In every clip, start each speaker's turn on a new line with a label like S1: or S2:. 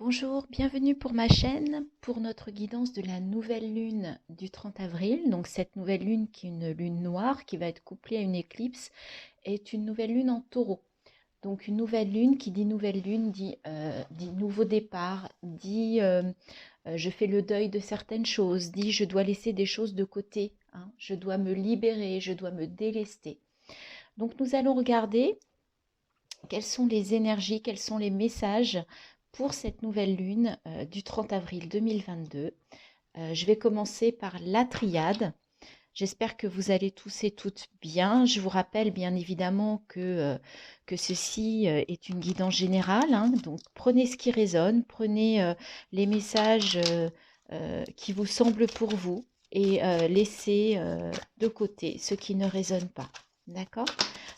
S1: Bonjour, bienvenue pour ma chaîne, pour notre guidance de la nouvelle lune du 30 avril. Donc cette nouvelle lune qui est une lune noire qui va être couplée à une éclipse est une nouvelle lune en taureau. Donc une nouvelle lune qui dit nouvelle lune dit nouveau départ, dit je fais le deuil de certaines choses, dit je dois laisser des choses de côté, hein, je dois me libérer, je dois me délester. Donc nous allons regarder quelles sont les énergies, quels sont les messages pour cette nouvelle lune du 30 avril 2022. Je vais commencer par la triade. J'espère que vous allez tous et toutes bien. Je vous rappelle bien évidemment que ceci est une guidance générale, hein, donc prenez ce qui résonne, prenez les messages qui vous semblent pour vous et laissez de côté ce qui ne résonne pas. D'accord?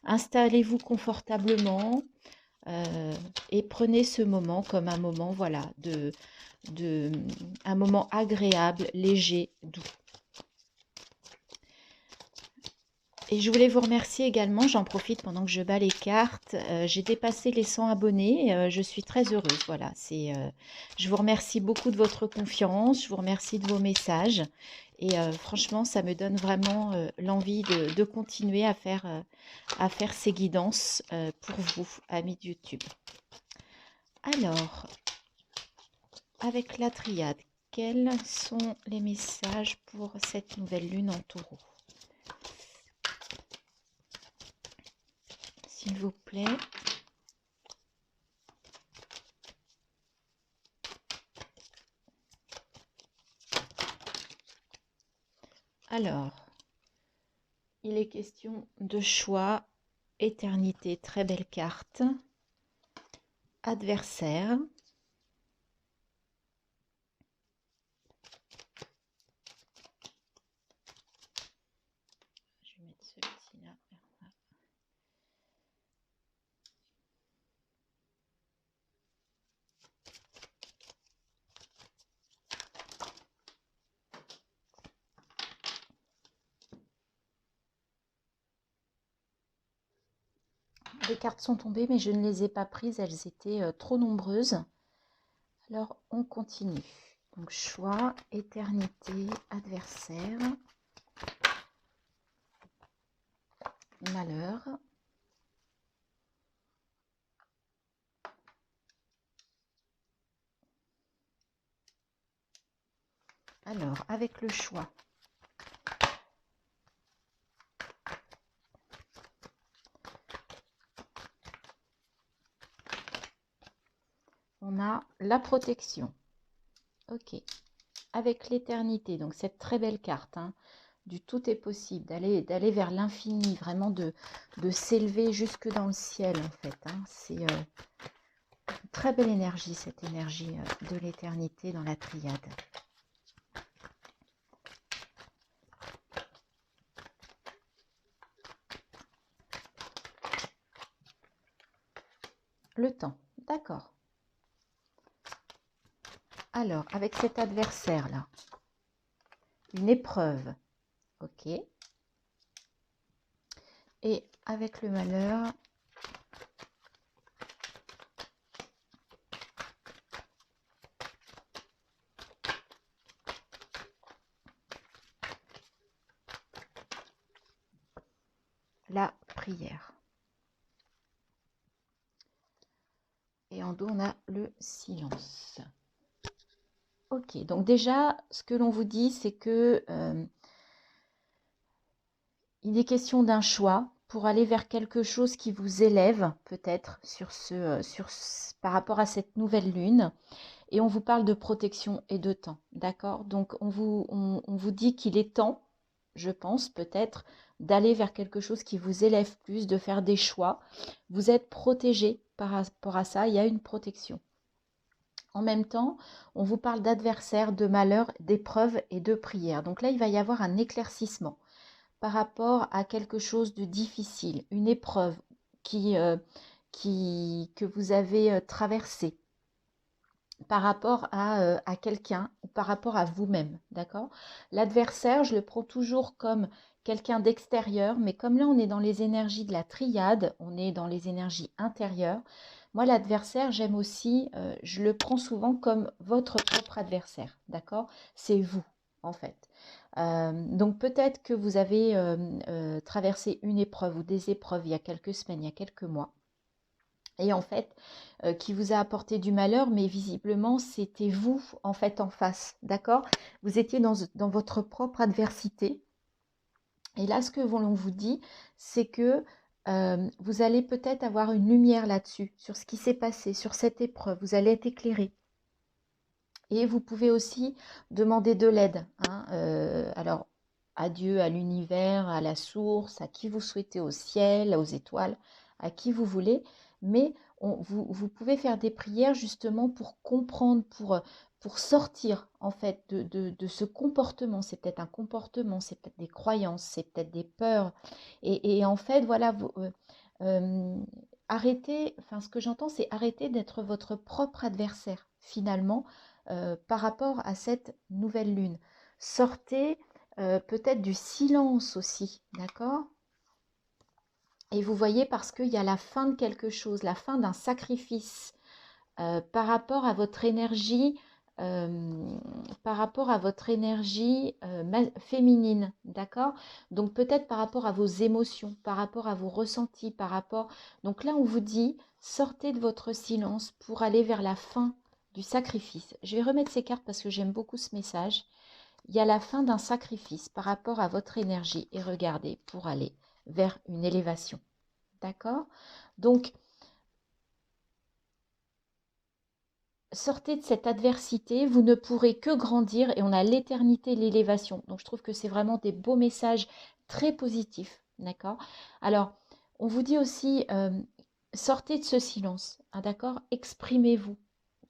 S1: Installez-vous confortablement et prenez ce moment comme un moment, voilà, un moment agréable, léger, doux. Et je voulais vous remercier également, j'en profite pendant que je bats les cartes. J'ai dépassé les 100 abonnés, je suis très heureuse. Voilà, je vous remercie beaucoup de votre confiance, je vous remercie de vos messages. Et franchement, ça me donne vraiment l'envie de continuer à faire ces guidances pour vous, amis de YouTube. Alors, avec la triade, quels sont les messages pour cette nouvelle lune en taureau? S'il vous plaît. Alors, il est question de choix, éternité, très belle carte. Adversaire. Je vais mettre ce petit là. Les cartes sont tombées, mais je ne les ai pas prises, elles étaient trop nombreuses. Alors, on continue. Donc, choix, éternité, adversaire, malheur. Alors, avec le choix, on a la protection. Ok. Avec l'éternité, donc cette très belle carte, hein, du tout est possible, d'aller vers l'infini, vraiment de s'élever jusque dans le ciel, en fait. Hein. C'est une très belle énergie, cette énergie de l'éternité dans la triade. Le temps, d'accord. Alors, avec cet adversaire-là, une épreuve, ok. Et avec le malheur, la prière. Et en dos, on a le silence. Ok, donc déjà, ce que l'on vous dit, c'est que il est question d'un choix pour aller vers quelque chose qui vous élève, peut-être, par rapport à cette nouvelle lune. Et on vous parle de protection et de temps, d'accord? Donc, on vous dit qu'il est temps, je pense, peut-être, d'aller vers quelque chose qui vous élève plus, de faire des choix. Vous êtes protégé par rapport à ça, il y a une protection. En même temps, on vous parle d'adversaires, de malheurs, d'épreuves et de prières. Donc là, il va y avoir un éclaircissement par rapport à quelque chose de difficile, une épreuve que vous avez traversée par rapport à quelqu'un ou par rapport à vous-même, d'accord? L'adversaire, je le prends toujours comme quelqu'un d'extérieur, mais comme là, on est dans les énergies de la triade, on est dans les énergies intérieures, Moi, l'adversaire, j'aime aussi, je le prends souvent comme votre propre adversaire, d'accord? C'est vous, en fait. Donc peut-être que vous avez traversé une épreuve ou des épreuves il y a quelques semaines, il y a quelques mois, et en fait, qui vous a apporté du malheur, mais visiblement, c'était vous, en fait, en face, d'accord? Vous étiez dans votre propre adversité. Et là, ce que l'on vous dit, c'est que vous allez peut-être avoir une lumière là-dessus, sur ce qui s'est passé, sur cette épreuve. Vous allez être éclairé. Et vous pouvez aussi demander de l'aide, hein, alors, à Dieu, à l'univers, à la source, à qui vous souhaitez, au ciel, aux étoiles, à qui vous voulez. Mais vous pouvez faire des prières justement pour comprendre, pour sortir en fait de ce comportement. C'est peut-être un comportement, c'est peut-être des croyances, c'est peut-être des peurs. Et en fait, voilà, euh, arrêtez, enfin ce que j'entends, c'est arrêter d'être votre propre adversaire finalement par rapport à cette nouvelle lune. Sortez peut-être du silence aussi, d'accord? Et vous voyez, parce qu'il y a la fin de quelque chose, la fin d'un sacrifice par rapport à votre énergie, euh, par rapport à votre énergie féminine, d'accord? Donc peut-être par rapport à vos émotions, par rapport à vos ressentis, par rapport... Donc là, on vous dit, sortez de votre silence pour aller vers la fin du sacrifice. Je vais remettre ces cartes parce que j'aime beaucoup ce message. Il y a la fin d'un sacrifice par rapport à votre énergie et regardez, pour aller vers une élévation, d'accord? Donc, sortez de cette adversité, vous ne pourrez que grandir et on a l'éternité, l'élévation. Donc je trouve que c'est vraiment des beaux messages très positifs, d'accord? Alors, on vous dit aussi, sortez de ce silence, hein, d'accord? Exprimez-vous.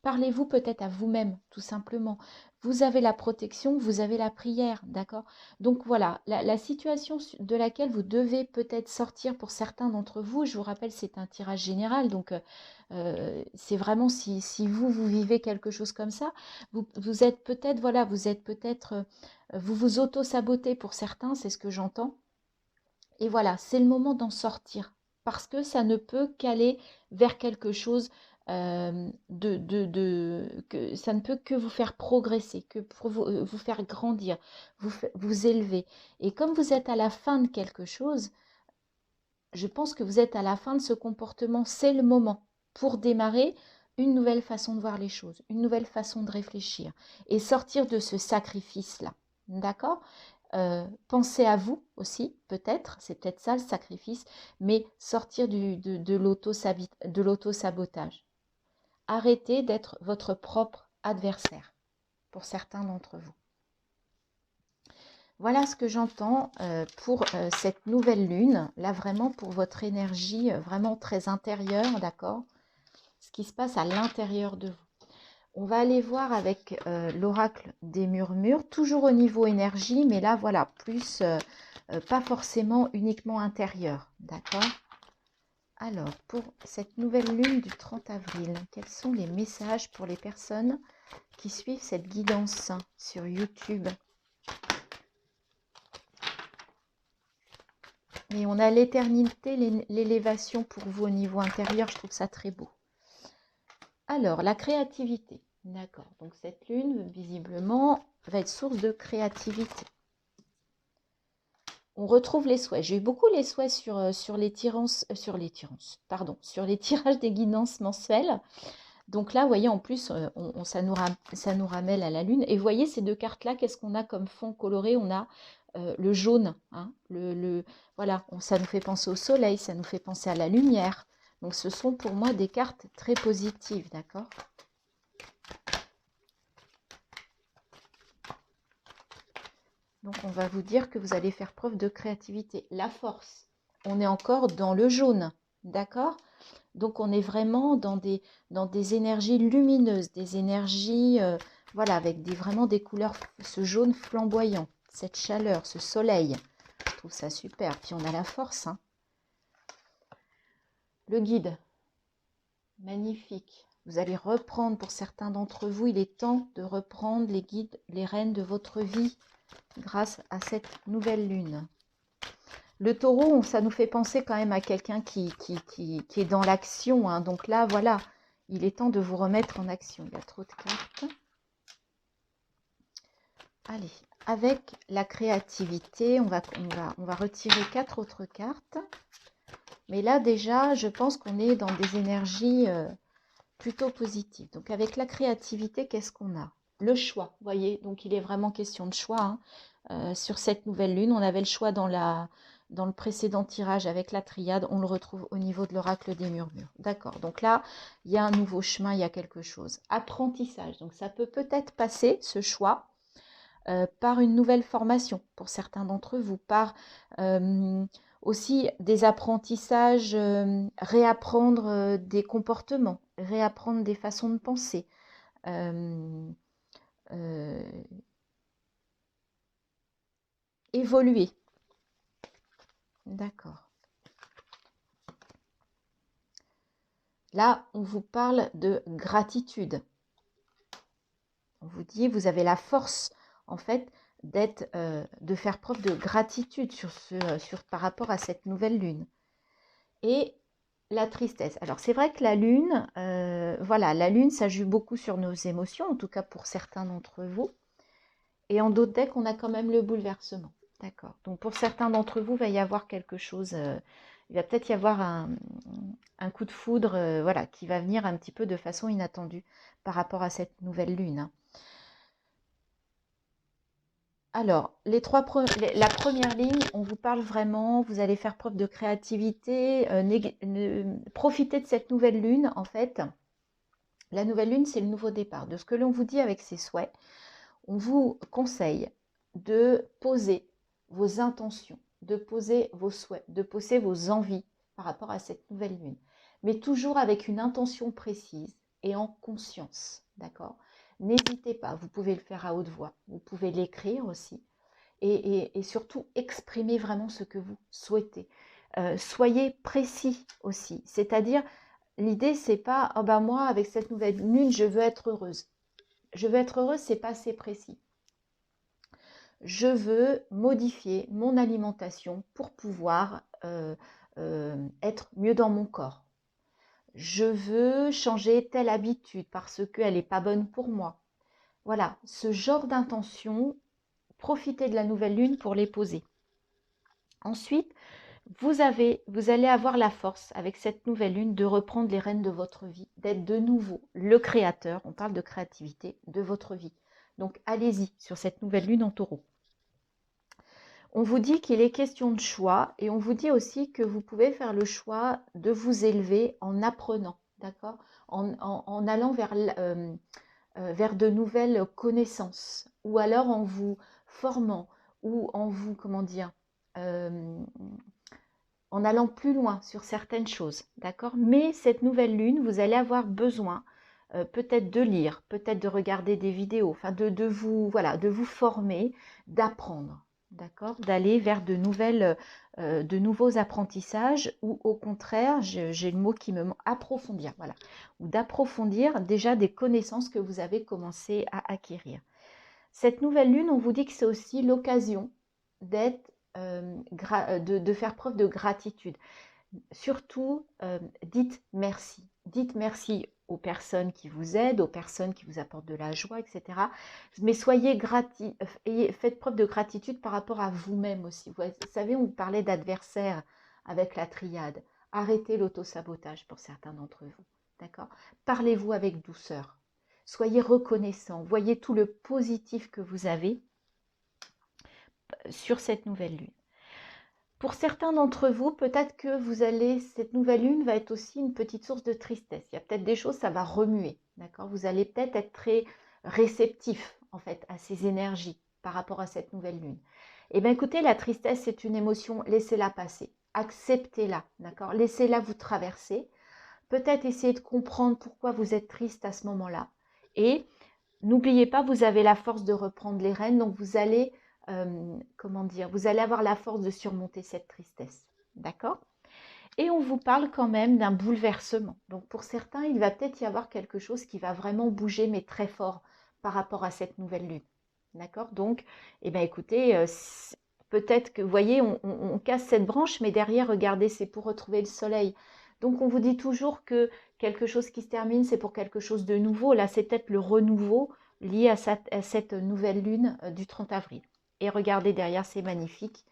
S1: Parlez-vous peut-être à vous-même, tout simplement. Vous avez la protection, vous avez la prière, d'accord? Donc voilà, la situation de laquelle vous devez peut-être sortir pour certains d'entre vous, je vous rappelle, c'est un tirage général, donc c'est vraiment si vous, vous vivez quelque chose comme ça, vous êtes peut-être, voilà, vous êtes peut-être, vous vous auto-sabotez pour certains, c'est ce que j'entends. Et voilà, c'est le moment d'en sortir parce que ça ne peut qu'aller vers quelque chose que ça ne peut que vous faire progresser, que pour vous faire grandir, vous élever. Et comme vous êtes à la fin de quelque chose, je pense que vous êtes à la fin de ce comportement, c'est le moment pour démarrer une nouvelle façon de voir les choses, une nouvelle façon de réfléchir et sortir de ce sacrifice-là. D'accord? Pensez à vous aussi, peut-être, c'est peut-être ça le sacrifice, mais sortir de l'auto-sabotage. Arrêtez d'être votre propre adversaire, pour certains d'entre vous. Voilà ce que j'entends pour cette nouvelle lune, là vraiment pour votre énergie vraiment très intérieure, d'accord? Ce qui se passe à l'intérieur de vous. On va aller voir avec l'oracle des murmures, toujours au niveau énergie, mais là voilà, plus pas forcément uniquement intérieur, d'accord? Alors, pour cette nouvelle lune du 30 avril, quels sont les messages pour les personnes qui suivent cette guidance sur YouTube? Et on a l'éternité, l'élévation pour vous au niveau intérieur. Je trouve ça très beau. Alors, la créativité. D'accord. Donc, cette lune, visiblement, va être source de créativité. On retrouve les souhaits. J'ai eu beaucoup les souhaits sur les tirages des guidances mensuelles. Donc là, vous voyez, en plus, ça nous ramène à la lune. Et vous voyez, ces deux cartes-là, qu'est-ce qu'on a comme fond coloré? On a le jaune. Hein, voilà, ça nous fait penser au soleil, ça nous fait penser à la lumière. Donc ce sont pour moi des cartes très positives, d'accord? Donc on va vous dire que vous allez faire preuve de créativité. La force, on est encore dans le jaune, d'accord? Donc on est vraiment dans des énergies lumineuses, des énergies, voilà, avec vraiment des couleurs, ce jaune flamboyant, cette chaleur, ce soleil. Je trouve ça super. Puis on a la force, hein. Le guide, magnifique. Vous allez reprendre, pour certains d'entre vous, il est temps de reprendre les guides, les rênes de votre vie grâce à cette nouvelle lune. Le taureau, ça nous fait penser quand même à quelqu'un qui est dans l'action, hein. Donc là, voilà, il est temps de vous remettre en action. Il y a trop de cartes. Allez, avec la créativité, on va retirer 4 autres cartes. Mais là, déjà, je pense qu'on est dans des énergies plutôt positives. Donc, avec la créativité, qu'est-ce qu'on a? Le choix, vous voyez. Donc, il est vraiment question de choix, hein. Sur cette nouvelle lune, on avait le choix dans le précédent tirage avec la triade. On le retrouve au niveau de l'oracle des murmures. D'accord. Donc là, il y a un nouveau chemin, il y a quelque chose. Apprentissage. Donc, ça peut peut-être passer, ce choix, par une nouvelle formation pour certains d'entre vous, par aussi des apprentissages, réapprendre des comportements, réapprendre des façons de penser, euh, euh, évoluer. D'accord. Là, on vous parle de gratitude. On vous dit, vous avez la force, en fait, de faire preuve de gratitude par rapport à cette nouvelle lune. Et la tristesse. Alors, c'est vrai que la lune, voilà, la lune, ça joue beaucoup sur nos émotions, en tout cas pour certains d'entre vous. Et en d'autres decks, on a quand même le bouleversement. D'accord. Donc, pour certains d'entre vous, il va y avoir quelque chose, il va peut-être y avoir un coup de foudre, voilà, qui va venir un petit peu de façon inattendue par rapport à cette nouvelle lune, hein. Alors, la première ligne, on vous parle vraiment, vous allez faire preuve de créativité, profitez de cette nouvelle lune, en fait. La nouvelle lune, c'est le nouveau départ. De ce que l'on vous dit avec ses souhaits, on vous conseille de poser vos intentions, de poser vos souhaits, de poser vos envies par rapport à cette nouvelle lune. Mais toujours avec une intention précise et en conscience, d'accord? N'hésitez pas, vous pouvez le faire à haute voix, vous pouvez l'écrire aussi. Et surtout, exprimez vraiment ce que vous souhaitez. Soyez précis aussi, c'est-à-dire, l'idée, c'est pas « oh ben moi, avec cette nouvelle lune, je veux être heureuse ». Je veux être heureuse, c'est pas assez précis. Je veux modifier mon alimentation pour pouvoir être mieux dans mon corps. Je veux changer telle habitude parce qu'elle n'est pas bonne pour moi. Voilà, ce genre d'intention, profitez de la nouvelle lune pour les poser. Ensuite, vous allez avoir la force avec cette nouvelle lune de reprendre les rênes de votre vie, d'être de nouveau le créateur, on parle de créativité, de votre vie. Donc allez-y sur cette nouvelle lune en taureau. On vous dit qu'il est question de choix et on vous dit aussi que vous pouvez faire le choix de vous élever en apprenant, d'accord, en allant vers de nouvelles connaissances ou alors en vous formant ou en vous, comment dire, en allant plus loin sur certaines choses, d'accord? Mais cette nouvelle lune, vous allez avoir besoin peut-être de lire, peut-être de regarder des vidéos, enfin de vous former, d'apprendre, d'accord? D'aller vers de nouveaux apprentissages ou au contraire, j'ai le mot qui me manque, approfondir, voilà, ou d'approfondir déjà des connaissances que vous avez commencé à acquérir. Cette nouvelle lune, on vous dit que c'est aussi l'occasion de faire preuve de gratitude. Surtout, dites merci. Dites merci aux personnes qui vous aident, aux personnes qui vous apportent de la joie, etc. Mais faites preuve de gratitude par rapport à vous-même aussi. Vous savez, on parlait d'adversaire avec la triade. Arrêtez l'autosabotage pour certains d'entre vous. D'accord? Parlez-vous avec douceur. Soyez reconnaissant. Voyez tout le positif que vous avez sur cette nouvelle lune. Pour certains d'entre vous, peut-être que cette nouvelle lune va être aussi une petite source de tristesse. Il y a peut-être des choses, ça va remuer, d'accord? Vous allez peut-être être très réceptif, en fait, à ces énergies par rapport à cette nouvelle lune. Eh bien, écoutez, la tristesse, c'est une émotion, laissez-la passer. Acceptez-la, d'accord? Laissez-la vous traverser. Peut-être essayer de comprendre pourquoi vous êtes triste à ce moment-là. Et n'oubliez pas, vous avez la force de reprendre les rênes, donc vous allez comment dire, vous allez avoir la force de surmonter cette tristesse, d'accord? Et on vous parle quand même d'un bouleversement. Donc pour certains, il va peut-être y avoir quelque chose qui va vraiment bouger, mais très fort par rapport à cette nouvelle lune, d'accord? Donc, eh bien, écoutez, peut-être que, vous voyez, on casse cette branche, mais derrière, regardez, c'est pour retrouver le soleil. Donc, on vous dit toujours que quelque chose qui se termine, c'est pour quelque chose de nouveau. Là, c'est peut-être le renouveau lié à cette nouvelle lune du 30 avril. Et regardez derrière, c'est magnifique.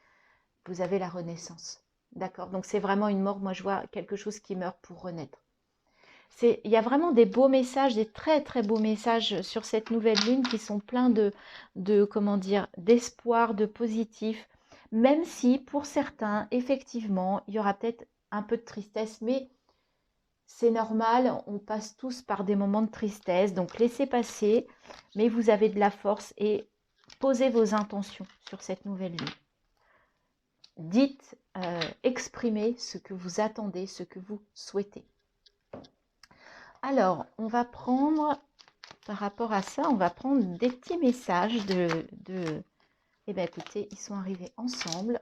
S1: Vous avez la renaissance. D'accord? Donc, c'est vraiment une mort. Moi, je vois quelque chose qui meurt pour renaître. Il y a vraiment des beaux messages, des très très beaux messages sur cette nouvelle lune qui sont pleins comment dire, d'espoir, de positif, même si pour certains, effectivement, il y aura peut-être un peu de tristesse, mais c'est normal, on passe tous par des moments de tristesse, donc laissez passer, mais vous avez de la force et posez vos intentions sur cette nouvelle lune. Dites, exprimez ce que vous attendez, ce que vous souhaitez. Alors, on va prendre, par rapport à ça, on va prendre des petits messages eh bien, écoutez, ils sont arrivés ensemble,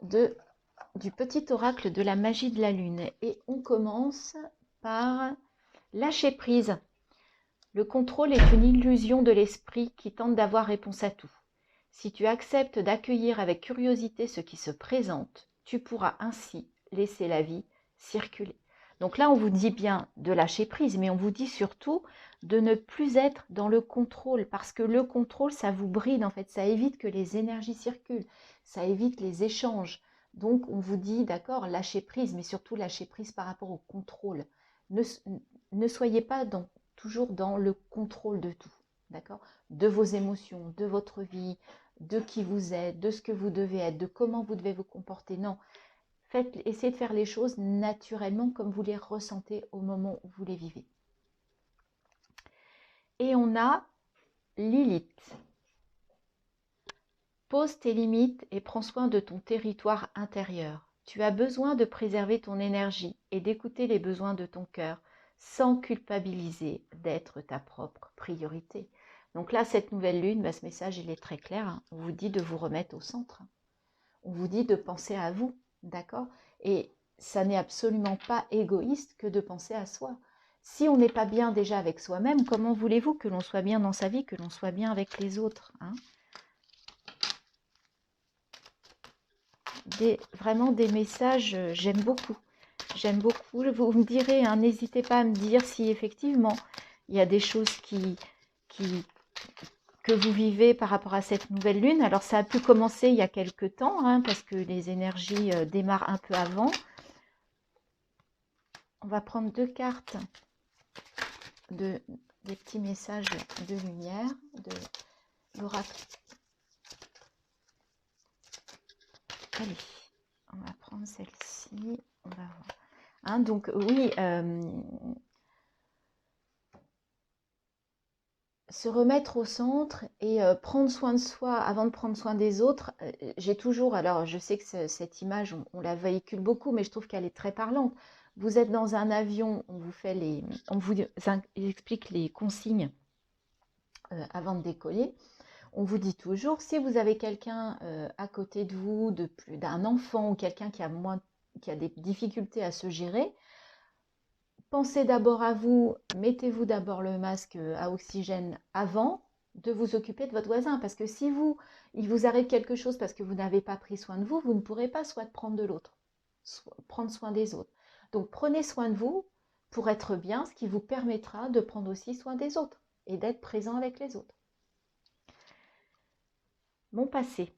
S1: du petit oracle de la magie de la lune. Et on commence par lâcher prise. Le contrôle est une illusion de l'esprit qui tente d'avoir réponse à tout. Si tu acceptes d'accueillir avec curiosité ce qui se présente, tu pourras ainsi laisser la vie circuler. Donc là, on vous dit bien de lâcher prise, mais on vous dit surtout de ne plus être dans le contrôle, parce que le contrôle, ça vous bride, en fait, ça évite que les énergies circulent, ça évite les échanges. Donc, on vous dit, d'accord, lâcher prise, mais surtout lâcher prise par rapport au contrôle. Ne soyez pas toujours dans le contrôle de tout, d'accord, de vos émotions, de votre vie, de qui vous êtes, de ce que vous devez être, de comment vous devez vous comporter. Non, essayez de faire les choses naturellement comme vous les ressentez au moment où vous les vivez. Et on a Lilith. Pose tes limites et prends soin de ton territoire intérieur. Tu as besoin de préserver ton énergie et d'écouter les besoins de ton cœur sans culpabiliser d'être ta propre priorité. Donc là, cette nouvelle lune, ce message, il est très clair. Hein. On vous dit de vous remettre au centre. On vous dit de penser à vous, d'accord? Et ça n'est absolument pas égoïste que de penser à soi. Si on n'est pas bien déjà avec soi-même, comment voulez-vous que l'on soit bien dans sa vie, que l'on soit bien avec les autres, hein? Vraiment des messages, j'aime beaucoup. J'aime beaucoup. Vous me direz, hein, n'hésitez pas à me dire si effectivement il y a des choses que vous vivez par rapport à cette nouvelle lune. Alors ça a pu commencer il y a quelques temps, hein, parce que les énergies démarrent un peu avant. On va prendre deux cartes des petits messages de lumière de l'oracle. Allez, on va prendre celle-ci. On va voir. Hein, donc oui, se remettre au centre et prendre soin de soi avant de prendre soin des autres. J'ai toujours, alors je sais que cette image, on la véhicule beaucoup, mais je trouve qu'elle est très parlante. Vous êtes dans un avion, on vous explique les consignes avant de décoller. On vous dit toujours, si vous avez quelqu'un à côté de vous, d'un enfant ou quelqu'un qui a des difficultés à se gérer, pensez d'abord à vous, mettez-vous d'abord le masque à oxygène avant de vous occuper de votre voisin. Parce que si il vous arrive quelque chose parce que vous n'avez pas pris soin de vous, vous ne pourrez pas soit prendre de l'autre, soit prendre soin des autres. Donc prenez soin de vous pour être bien, ce qui vous permettra de prendre aussi soin des autres et d'être présent avec les autres. Mon passé.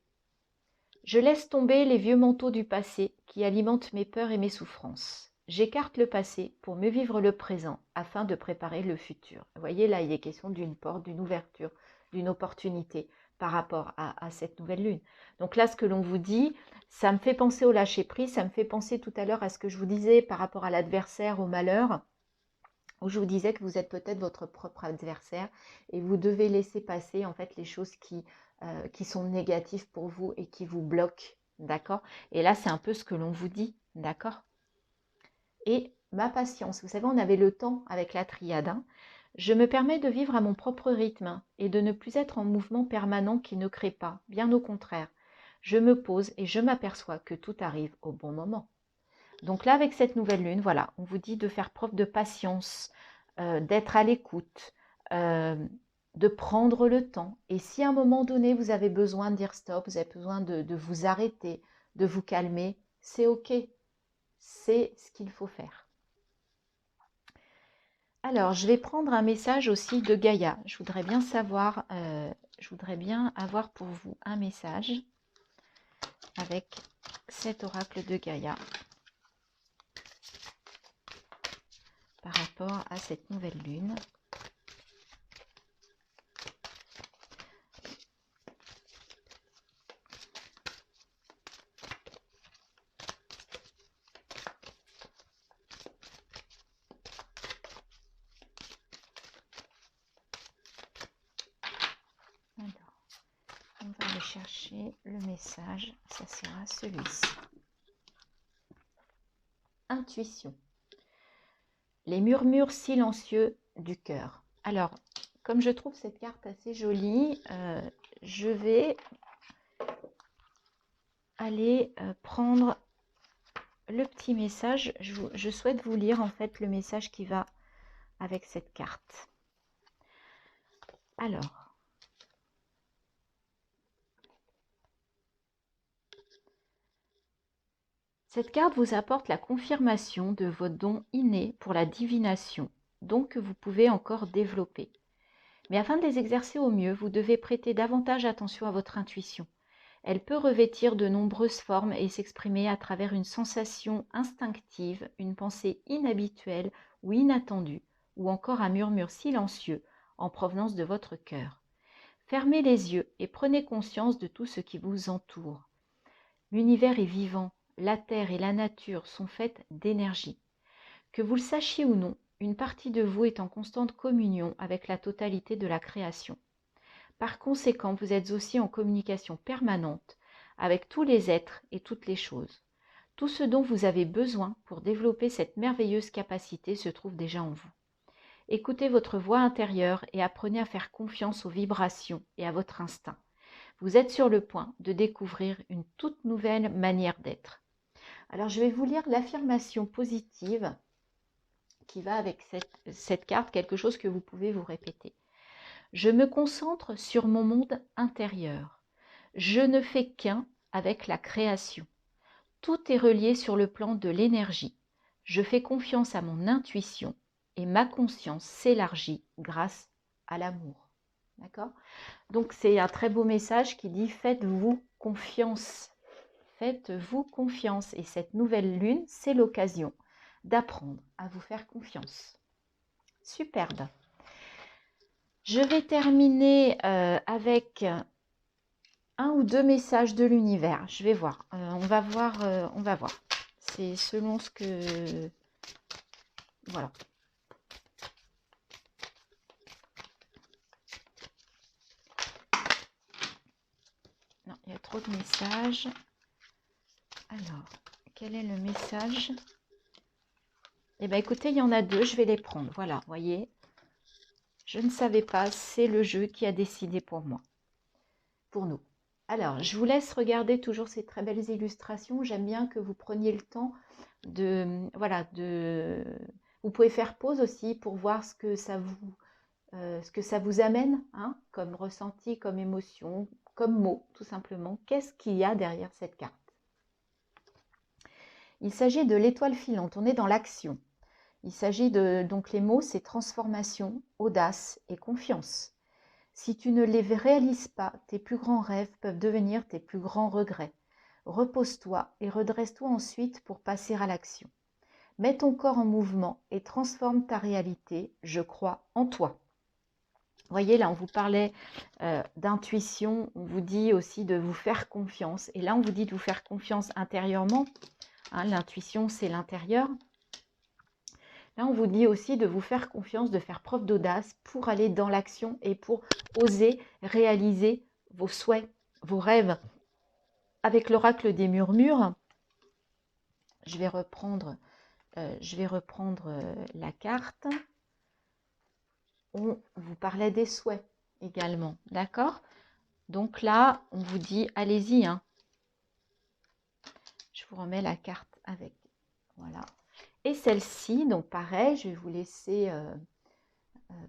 S1: Je laisse tomber les vieux manteaux du passé qui alimentent mes peurs et mes souffrances. J'écarte le passé pour mieux vivre le présent afin de préparer le futur. Vous voyez, là, il est question d'une porte, d'une ouverture, d'une opportunité par rapport à cette nouvelle lune. Donc là, ce que l'on vous dit, ça me fait penser au lâcher-prise, ça me fait penser tout à l'heure à ce que je vous disais par rapport à l'adversaire, au malheur, où je vous disais que vous êtes peut-être votre propre adversaire et vous devez laisser passer en fait les choses qui sont négatives pour vous et qui vous bloquent, d'accord? Et là, c'est un peu ce que l'on vous dit, d'accord? Et ma patience, vous savez, on avait le temps avec la triade, hein. Je me permets de vivre à mon propre rythme et de ne plus être en mouvement permanent qui ne crée pas, bien au contraire. Je me pose et je m'aperçois que tout arrive au bon moment. Donc là, avec cette nouvelle lune, voilà, on vous dit de faire preuve de patience, d'être à l'écoute, de prendre le temps. Et si à un moment donné, vous avez besoin de dire stop, vous avez besoin de vous arrêter, de vous calmer, c'est OK. C'est ce qu'il faut faire. Alors, je vais prendre un message aussi de Gaïa. Je voudrais bien savoir, je voudrais bien avoir pour vous un message avec cet oracle de Gaïa par rapport à cette nouvelle lune. Alors, on va aller chercher le message, ça sera celui-ci. Intuition. Les murmures silencieux du cœur. Alors, comme je trouve cette carte assez jolie, je vais aller prendre le petit message. Je souhaite vous lire en fait le message qui va avec cette carte. Alors, cette carte vous apporte la confirmation de vos dons innés pour la divination, dons que vous pouvez encore développer. Mais afin de les exercer au mieux, vous devez prêter davantage attention à votre intuition. Elle peut revêtir de nombreuses formes et s'exprimer à travers une sensation instinctive, une pensée inhabituelle ou inattendue, ou encore un murmure silencieux en provenance de votre cœur. Fermez les yeux et prenez conscience de tout ce qui vous entoure. L'univers est vivant, la terre et la nature sont faites d'énergie. Que vous le sachiez ou non, une partie de vous est en constante communion avec la totalité de la création. Par conséquent, vous êtes aussi en communication permanente avec tous les êtres et toutes les choses. Tout ce dont vous avez besoin pour développer cette merveilleuse capacité se trouve déjà en vous. Écoutez votre voix intérieure et apprenez à faire confiance aux vibrations et à votre instinct. Vous êtes sur le point de découvrir une toute nouvelle manière d'être. Alors, je vais vous lire l'affirmation positive qui va avec cette carte, quelque chose que vous pouvez vous répéter. Je me concentre sur mon monde intérieur. Je ne fais qu'un avec la création. Tout est relié sur le plan de l'énergie. Je fais confiance à mon intuition et ma conscience s'élargit grâce à l'amour. D'accord ? Donc c'est un très beau message qui dit faites-vous confiance. Faites-vous confiance. Et cette nouvelle lune, c'est l'occasion d'apprendre à vous faire confiance. Superbe. Je vais terminer avec un ou deux messages de l'univers. Je vais voir. On va voir. C'est selon ce que... Voilà. Non, il y a trop de messages. Alors, quel est le message? Eh bien, écoutez, il y en a deux. Je vais les prendre. Voilà, voyez. Je ne savais pas. C'est le jeu qui a décidé pour moi. Pour nous. Alors, je vous laisse regarder toujours ces très belles illustrations. J'aime bien que vous preniez le temps de... Voilà, vous pouvez faire pause aussi pour voir ce que ça vous amène, hein, comme ressenti, comme émotion, comme mot, tout simplement. Qu'est-ce qu'il y a derrière cette carte? Il s'agit de l'étoile filante. On est dans l'action. Il s'agit de... Donc, les mots, c'est transformation, audace et confiance. Si tu ne les réalises pas, tes plus grands rêves peuvent devenir tes plus grands regrets. Repose-toi et redresse-toi ensuite pour passer à l'action. Mets ton corps en mouvement et transforme ta réalité. Je crois en toi. Vous voyez, là, on vous parlait d'intuition. On vous dit aussi de vous faire confiance. Et là, on vous dit de vous faire confiance intérieurement. Hein, l'intuition, c'est l'intérieur. Là, on vous dit aussi de vous faire confiance, de faire preuve d'audace pour aller dans l'action et pour oser réaliser vos souhaits, vos rêves. Avec l'oracle des murmures, je vais reprendre la carte. On vous parlait des souhaits également, d'accord? Donc là, on vous dit, allez-y, hein. Je vous remets la carte avec, voilà. Et celle-ci, donc pareil, je vais vous laisser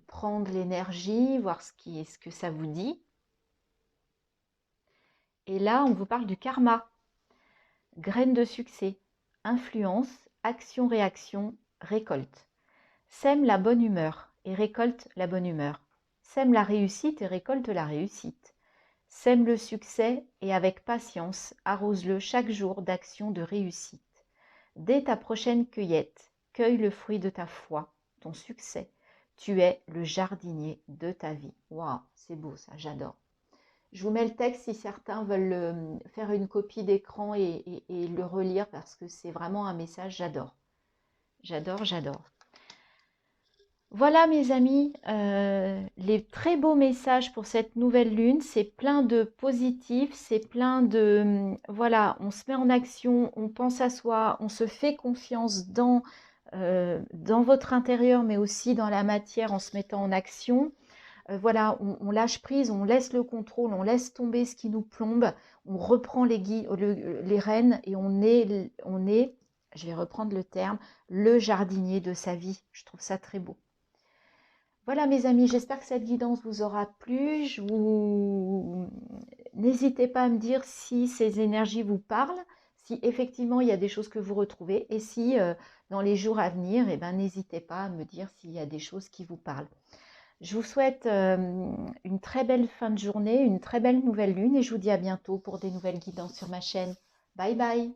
S1: prendre l'énergie, voir ce que ça vous dit. Et là, on vous parle du karma. Graines de succès, influence, action-réaction, récolte. Sème la bonne humeur et récolte la bonne humeur. Sème la réussite et récolte la réussite. Sème le succès et avec patience, arrose-le chaque jour d'actions de réussite. Dès ta prochaine cueillette, cueille le fruit de ta foi, ton succès. Tu es le jardinier de ta vie. Waouh, c'est beau ça, j'adore. Je vous mets le texte si certains veulent faire une copie d'écran et le relire parce que c'est vraiment un message, j'adore. J'adore, j'adore. Voilà mes amis, les très beaux messages pour cette nouvelle lune, c'est plein de positifs, c'est plein de, voilà, on se met en action, on pense à soi, on se fait confiance dans votre intérieur, mais aussi dans la matière en se mettant en action. Voilà, on lâche prise, on laisse le contrôle, on laisse tomber ce qui nous plombe, on reprend les rênes et on est, je vais reprendre le terme, le jardinier de sa vie. Je trouve ça très beau. Voilà mes amis, j'espère que cette guidance vous aura plu. N'hésitez pas à me dire si ces énergies vous parlent, si effectivement il y a des choses que vous retrouvez et si dans les jours à venir, eh ben, n'hésitez pas à me dire s'il y a des choses qui vous parlent. Je vous souhaite une très belle fin de journée, une très belle nouvelle lune et je vous dis à bientôt pour des nouvelles guidances sur ma chaîne. Bye bye!